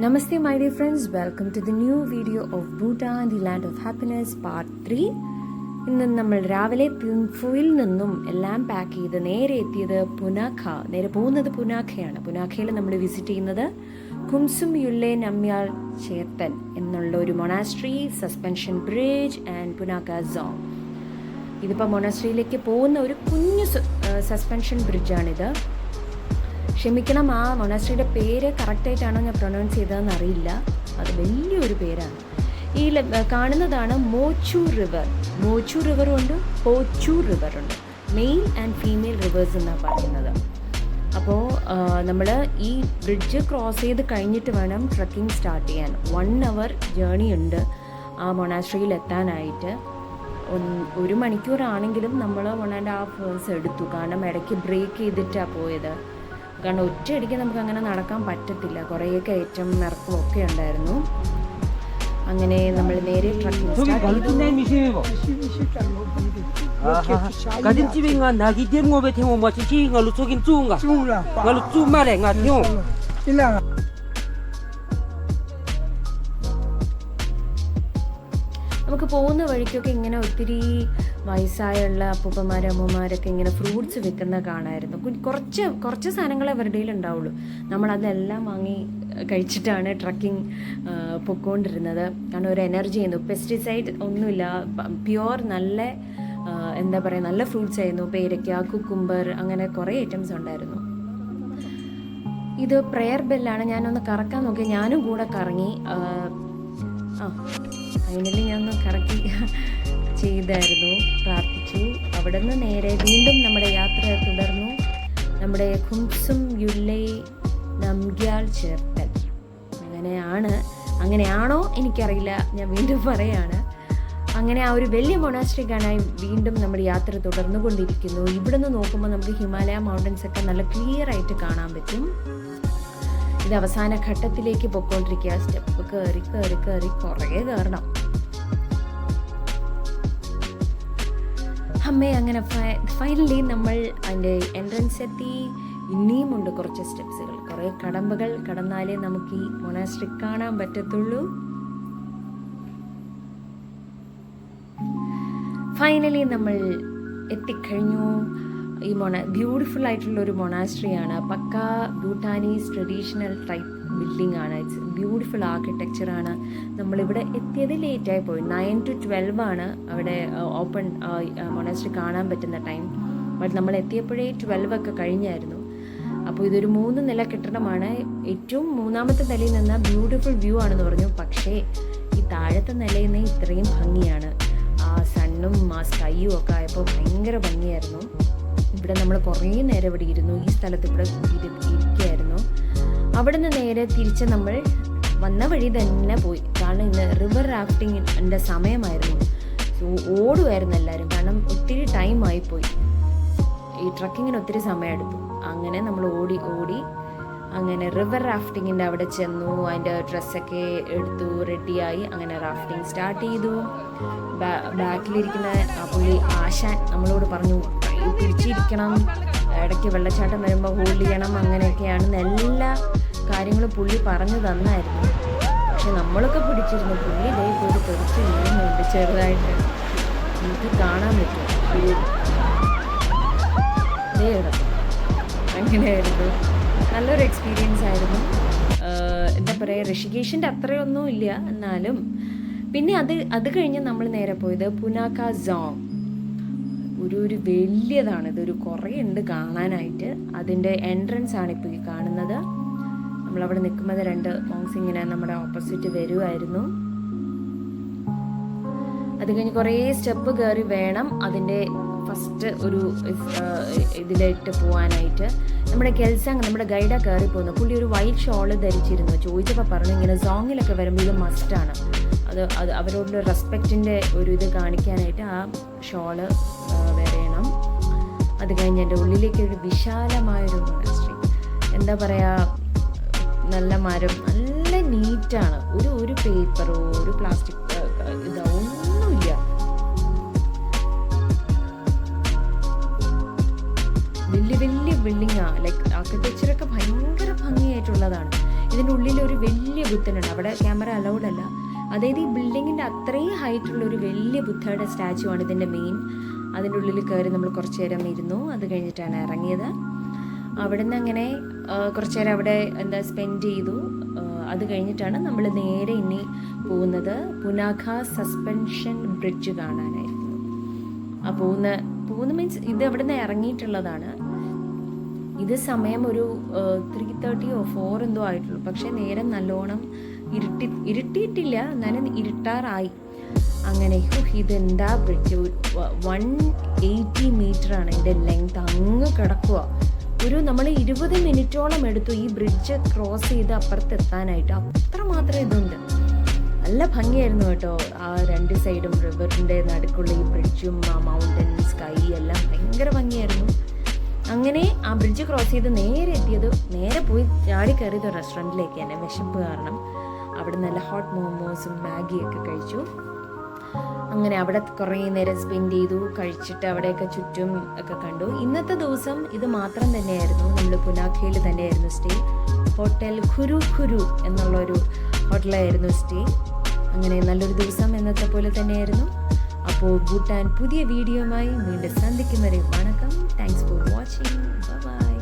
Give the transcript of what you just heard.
Namaste my dear friends, welcome to the new video of Bhutan, the land of happiness part 3. ഇന്ന് നമ്മൾ രാവിലെ തിൻഫുയിൽ നിന്നും എല്ലാം pack ചെയ്ത് നേരെ എത്തിയത് നേരെ പോകുന്നത് പുനാഖയാണ്. പുനാഖയിൽ നമ്മൾ വിസിറ്റ് ചെയ്യുന്നത് കുംസും യുള്ളെ നമ്യാൽ ചേർത്തൻ എന്നുള്ള ഒരു monastery, suspension bridge and Punakha song. ഇതിപ്പോൾ മൊണാസ്ട്രിയിലേക്ക് പോകുന്ന ഒരു കുഞ്ഞു സസ്പെൻഷൻ ബ്രിഡ്ജാണിത്. ക്ഷമിക്കണം, ആ മൊണാസ്ട്രിയുടെ പേര് കറക്റ്റായിട്ടാണോ ഞാൻ പ്രൊനൗൺസ് ചെയ്തതെന്ന് അറിയില്ല. അത് വലിയൊരു പേരാണ്. ഈ കാണുന്നതാണ് മോച്ചു റിവർ. മോച്ചു റിവറുണ്ട്, പോച്ചു റിവറുണ്ട്. മെയിൽ ആൻഡ് ഫീമെയിൽ റിവേഴ്സ് എന്നാണ് പറയുന്നത്. അപ്പോൾ നമ്മൾ ഈ ബ്രിഡ്ജ് ക്രോസ് ചെയ്ത് കഴിഞ്ഞിട്ട് വേണം ട്രക്കിംഗ് സ്റ്റാർട്ട് ചെയ്യാൻ. 1 hour ജേണി ഉണ്ട് ആ മൊണാസ്ട്രിയിൽ എത്താനായിട്ട്. 1 മണിക്കൂറാണെങ്കിലും നമ്മൾ 1.5 hours എടുത്തു. കാരണം ഇടയ്ക്ക് ബ്രേക്ക് ചെയ്തിട്ടാണ് പോയത്. കാരണം ഒറ്റയടിക്ക് നമുക്ക് അങ്ങനെ നടക്കാൻ പറ്റത്തില്ല. കുറേ കയറ്റം ഇറക്കവും ഒക്കെ ഉണ്ടായിരുന്നു. അങ്ങനെ നമ്മൾ നേരെ ട്രക്കിംഗ് സ്റ്റാർട്ട് ചെയ്തു. നമുക്ക് പോകുന്ന വഴിക്കൊക്കെ ഇങ്ങനെ ഒത്തിരി വയസ്സായുള്ള അപ്പൂപ്പന്മാരും അമ്മമാരൊക്കെ ഇങ്ങനെ ഫ്രൂട്ട്സ് വിൽക്കുന്ന കാണാമായിരുന്നു. കുറച്ച് സാധനങ്ങളെ അവരുടെ ഉണ്ടാവുള്ളൂ. നമ്മളതെല്ലാം വാങ്ങി കഴിച്ചിട്ടാണ് ട്രക്കിംഗ് പൊയ്ക്കൊണ്ടിരുന്നത്. കാരണം ഒരു എനർജി ആയിരുന്നു. പെസ്റ്റിസൈഡ് ഒന്നുമില്ല, പ്യുവർ നല്ല എന്താ പറയുക, നല്ല ഫ്രൂട്ട്സ് ആയിരുന്നു. പേരയ്ക്ക, കുക്കുംബർ, അങ്ങനെ കുറേ ഐറ്റംസ് ഉണ്ടായിരുന്നു. ഇത് പ്രെയർ ബെല്ലാണ്. ഞാനൊന്ന് കറക്കാൻ നോക്കി, ഞാനും കൂടെ കറങ്ങി. ഫൈനലി ഞാനൊന്ന് കറക്കി ചെയ്തായിരുന്നു, പ്രാർത്ഥിച്ചു. അവിടെ നിന്ന് നേരെ വീണ്ടും നമ്മുടെ യാത്ര തുടർന്നു. നമ്മുടെ കുംസും യുള്ളെ നമ്യാൽ ചേർത്തൻ അങ്ങനെയാണോ എനിക്കറിയില്ല, ഞാൻ വീണ്ടും പറയാണ്. അങ്ങനെ ആ ഒരു വലിയ മൊണാസ്ട്രി കാണാൻ വീണ്ടും നമ്മുടെ യാത്ര തുടർന്നുകൊണ്ടിരിക്കുന്നു. ഇവിടെ നിന്ന് നോക്കുമ്പോൾ നമുക്ക് ഹിമാലയ മൗണ്ടൻസ് ഒക്കെ നല്ല ക്ലിയർ ആയിട്ട് കാണാൻ പറ്റും. ഇത് അവസാന ഘട്ടത്തിലേക്ക് പൊയ്ക്കൊണ്ടിരിക്കുക. സ്റ്റെപ്പ് കയറി കുറേ കയറണം. അങ്ങനെ ഫൈനലി നമ്മൾ അതിൻ്റെ എൻട്രൻസ് എത്തി. ഇനിയുമുണ്ട് കുറച്ച് സ്റ്റെപ്സുകൾ, കുറേ കടമ്പകൾ കടന്നാലേ നമുക്ക് ഈ മൊണാസ്ട്രി കാണാൻ പറ്റത്തുള്ളൂ. ഫൈനലി നമ്മൾ എത്തിക്കഴിഞ്ഞു. ഈ ബ്യൂട്ടിഫുൾ ആയിട്ടുള്ള ഒരു മൊണാസ്ട്രിയാണ്. പക്ക ഭൂട്ടാനീസ് ട്രഡീഷണൽ ടൈപ്പ് ബിൽഡിംഗ് ആണ്. ഇറ്റ്സ് ബ്യൂട്ടിഫുൾ ആർക്കിടെക്ചറാണ്. നമ്മളിവിടെ എത്തിയത് ലേറ്റായി പോയി. 9 to 12 ആണ് അവിടെ ഓപ്പൺ മൊണാസ്ട്രി കാണാൻ പറ്റുന്ന ടൈം. ബട്ട് നമ്മൾ എത്തിയപ്പോഴേ 12 ഒക്കെ കഴിഞ്ഞായിരുന്നു. അപ്പോൾ ഇതൊരു 3 നില കെട്ടിടമാണ്. ഏറ്റവും 3ാമത്തെ നിലയിൽ നിന്ന് ബ്യൂട്ടിഫുൾ വ്യൂ ആണെന്ന് പറഞ്ഞു. പക്ഷേ ഈ താഴത്തെ നിലയിൽ നിന്ന് ഇത്രയും ഭംഗിയാണ്. ആ സണ്ണും ആ സ്കൈയും ഒക്കെ ആയപ്പോൾ ഭയങ്കര ഭംഗിയായിരുന്നു. ഇവിടെ നമ്മൾ കുറേ നേരം ഇവിടെ ഇരുന്നു. ഈ സ്ഥലത്ത് ഇവിടെ ഇരിക്കുകയായിരുന്നു. അവിടെ നിന്ന് നേരെ തിരിച്ച് നമ്മൾ വന്ന വഴി തന്നെ പോയി. കാരണം ഇന്ന് റിവർ റാഫ്റ്റിങ്ങിൻ്റെ സമയമായിരുന്നു. സോ ഓടുമായിരുന്നു എല്ലാവരും. കാരണം ഒത്തിരി ടൈമായിപ്പോയി. ഈ ട്രക്കിങ്ങിന് ഒത്തിരി സമയം എടുത്തു. അങ്ങനെ നമ്മൾ ഓടി അങ്ങനെ റിവർ റാഫ്റ്റിങ്ങിൻ്റെ അവിടെ ചെന്നു. അതിൻ്റെ ഡ്രസ്സൊക്കെ എടുത്തു, റെഡിയായി. അങ്ങനെ റാഫ്റ്റിംഗ് സ്റ്റാർട്ട് ചെയ്തു. ബാക്കിലിരിക്കുന്ന പുള്ളി ആശാൻ നമ്മളോട് പറഞ്ഞു, പിടിച്ചിരിക്കണം, ഇടയ്ക്ക് വെള്ളച്ചാട്ടം വരുമ്പോൾ ഹോൾഡ് ചെയ്യണം, അങ്ങനെയൊക്കെയാണ് എല്ലാ കാര്യങ്ങളും പുള്ളി പറഞ്ഞു തന്നായിരുന്നു. പക്ഷെ നമ്മളൊക്കെ പിടിച്ചിരുന്നു. പുള്ളി ഇതേ പോയി തെറിച്ച് വീഴുന്നുണ്ട് ചെറുതായിട്ട്. എനിക്ക് കാണാൻ പറ്റും. ഇതേ കിടക്കും. അങ്ങനെയായിരുന്നു. നല്ലൊരു എക്സ്പീരിയൻസ് ആയിരുന്നു. എന്താ പറയുക, ഋഷികേശിൻ്റെ അത്രയൊന്നും ഇല്ല എന്നാലും. പിന്നെ അത് കഴിഞ്ഞ് നമ്മൾ നേരെ പോയത് പുനാഖ സോങ്. ഒരു വലിയതാണ്. ഇതൊരു കുറേ ഉണ്ട് കാണാനായിട്ട്. അതിൻ്റെ എൻട്രൻസ് ആണ് ഇപ്പോൾ ഈ കാണുന്നത്. നമ്മളവിടെ നിൽക്കുമ്പോൾ 2 മോങ്സ് ഇങ്ങനെ നമ്മുടെ ഓപ്പോസിറ്റ് വരുമായിരുന്നു. അത് കഴിഞ്ഞ് കുറേ സ്റ്റെപ്പ് കയറി വേണം അതിൻ്റെ ഫസ്റ്റ് ഒരു ഇതിലിട്ട് പോകാനായിട്ട്. നമ്മുടെ കെൽസാങ്, നമ്മുടെ ഗൈഡാണ് കയറി പോകുന്നത്. പുള്ളി ഒരു വൈറ്റ് ഷോള് ധരിച്ചിരുന്നു. ചോദിച്ചപ്പോൾ പറഞ്ഞു ഇങ്ങനെ സോങ്ങിലൊക്കെ വരുമ്പോൾ ഇത് മസ്റ്റാണ്. അത് അവരോടുള്ള റെസ്പെക്റ്റിൻ്റെ ഒരു ഇത് കാണിക്കാനായിട്ട് ആ ഷോള് വരയണം. അത് കഴിഞ്ഞ് എൻ്റെ ഉള്ളിലേക്ക് ഒരു വിശാലമായൊരു മൊണാസ്ട്രി. എന്താ പറയുക, നല്ല മരം, നല്ല നീറ്റാണ്. ഒരു പേപ്പറോ ഒരു പ്ലാസ്റ്റിക് ഇതോ ഒന്നുമില്ല. വലിയ ബിൽഡിങ്ങാണ്. ലൈക്ക് ആർക്കിടെക്ചറൊക്കെ ഭയങ്കര ഭംഗിയായിട്ടുള്ളതാണ്. ഇതിൻ്റെ ഉള്ളിൽ ഒരു വലിയ ബുദ്ധനുണ്ട്. അവിടെ ക്യാമറ അലൗഡ് അല്ല. അതായത് ഈ ബിൽഡിങ്ങിൻ്റെ അത്രയും ഹൈറ്റുള്ള ഒരു വലിയ ബുദ്ധയുടെ സ്റ്റാച്ചു ആണ് ഇതിൻ്റെ മെയിൻ. അതിൻ്റെ ഉള്ളിൽ കയറി നമ്മൾ കുറച്ച് നേരം ഇരുന്നു. അത് കഴിഞ്ഞിട്ടാണ് ഇറങ്ങിയത്. അവിടെ നിന്ന് അങ്ങനെ കുറച്ച് നേരം അവിടെ സ്പെൻഡ് ചെയ്തു. അത് കഴിഞ്ഞിട്ടാണ് നമ്മൾ നേരെ ഇനി പോകുന്നത് പുനാഖ സസ്പെൻഷൻ ബ്രിഡ്ജ് കാണാനായിരുന്നു. പോകുന്ന മീൻസ് ഇത് അവിടെ നിന്ന് ഇറങ്ങിയിട്ടുള്ളതാണ്. ഇത് സമയം ഒരു 3:30 or 4 എന്തോ ആയിട്ടുള്ളൂ. പക്ഷേ നേരം നല്ലോണം ഇരുട്ടിയിട്ടില്ല, എന്നാലും ഇരുട്ടാറായി. അങ്ങനെ ഇതെന്താ ബ്രിഡ്ജ്, 180 മീറ്ററാണ് ഇതിൻ്റെ ലെങ്ത്. അങ്ങ് കിടക്കുക. നമ്മൾ 20 മിനിറ്റോളം എടുത്തു ഈ ബ്രിഡ്ജ് ക്രോസ് ചെയ്ത് അപ്പുറത്ത് എത്താനായിട്ട്. അത്രമാത്രം ഇതുണ്ട്. നല്ല ഭംഗിയായിരുന്നു കേട്ടോ. ആ 2 സൈഡും റിവറിൻ്റെ നടുക്കുള്ള ഈ ബ്രിഡ്ജും ആ മൗണ്ടൻ സ്കൈ എല്ലാം ഭയങ്കര ഭംഗിയായിരുന്നു. അങ്ങനെ ആ ബ്രിഡ്ജ് ക്രോസ് ചെയ്ത് നേരെ പോയി ചാടി കയറിയത് റെസ്റ്റോറൻറ്റിലേക്ക് തന്നെ, വിശപ്പ് കാരണം. അവിടെ നല്ല ഹോട്ട് മോമോസും മാഗിയൊക്കെ കഴിച്ചു. അങ്ങനെ അവിടെ കുറേ നേരം സ്പെൻഡ് ചെയ്തു. കഴിച്ചിട്ട് അവിടെയൊക്കെ ചുറ്റും ഒക്കെ കണ്ടു. ഇന്നത്തെ ദിവസം ഇത് മാത്രം തന്നെയായിരുന്നു. നമ്മൾ പുനാഖയിൽ തന്നെയായിരുന്നു സ്റ്റേ. ഹോട്ടൽ ഖുരു എന്നുള്ളൊരു ഹോട്ടലായിരുന്നു സ്റ്റേ. അങ്ങനെ നല്ലൊരു ദിവസം എന്നത്തെ പോലെ തന്നെയായിരുന്നു. അപ്പോൾ ഭൂട്ടാൻ പുതിയ വീഡിയോയുമായി വീണ്ടും സന്ധിക്കും വരെ വണക്കം. Thanks for watching. ബൈ.